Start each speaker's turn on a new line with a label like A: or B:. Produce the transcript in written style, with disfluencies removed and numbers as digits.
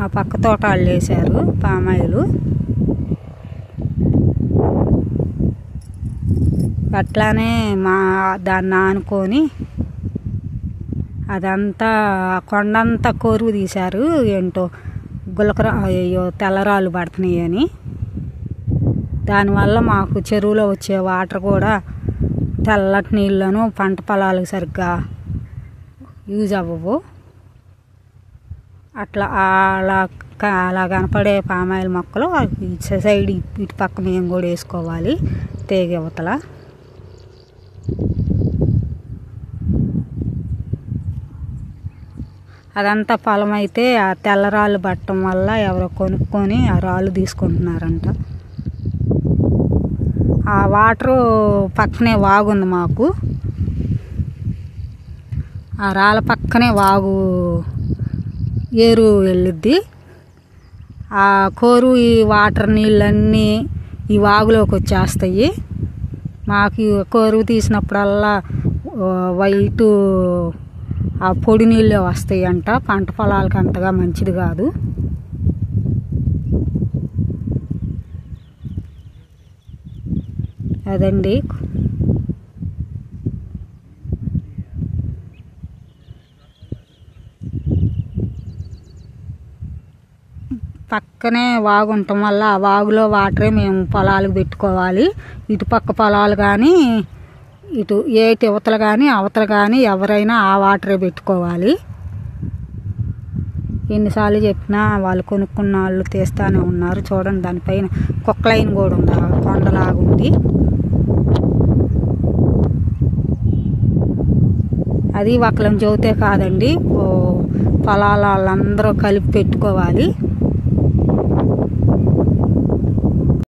A: మా పక్క తోట వాళ్ళు వేశారు పామాయిలు. అట్లానే దాన్ని ఆనుకొని అదంతా కొండంతా కోరువు తీశారు. ఏంటో అయ్యో తెల్లరాళ్ళు పడుతున్నాయి అని. దానివల్ల మాకు చెరువులో వచ్చే వాటర్ కూడా తెల్లటి నీళ్ళను పంట పొలాలకు సరిగ్గా యూజ్ అవ్వవు. అట్లా అలా కనపడే పామాయిల్ మొక్కలు సైడ్ ఇటు పక్క మేము కూడా వేసుకోవాలి తీగ యువతల. అదంతా పొలం అయితే ఆ తెల్లరాళ్ళు పట్టడం వల్ల ఎవరో కొనుక్కొని ఆ రాళ్ళు తీసుకుంటున్నారంట. ఆ వాటరు పక్కనే వాగుంది మాకు. ఆ రాళ్ళ పక్కనే వాగు ఏరు వెళ్ళిద్ది. ఆ కోరు ఈ వాటర్ నీళ్ళన్నీ ఈ వాగులోకి వచ్చేస్తాయి. మాకు కోరు తీసినప్పుడల్లా వైటు ఆ పొడి నీళ్ళే వస్తాయి అంట. పంట పొలాలకు అంతగా మంచిది కాదు. అదండి. పక్కనే వాగు ఉండటం వల్ల ఆ వాగులో వాటరే మేము పొలాలకు పెట్టుకోవాలి. ఇటుపక్క పొలాలు కానీ ఇటు ఏటి యువతలు కానీ అవతల కానీ ఎవరైనా ఆ వాటరే పెట్టుకోవాలి. ఎన్నిసార్లు చెప్పినా వాళ్ళు కొనుక్కున్న వాళ్ళు తీస్తూనే ఉన్నారు. చూడండి దానిపైన కుక్కలైన్ కూడా ఉంది, కొండలాగుంది. అది ఒకళ్ళని చెబితే కాదండి, పొలాల వాళ్ళందరూ కలిపి పెట్టుకోవాలి.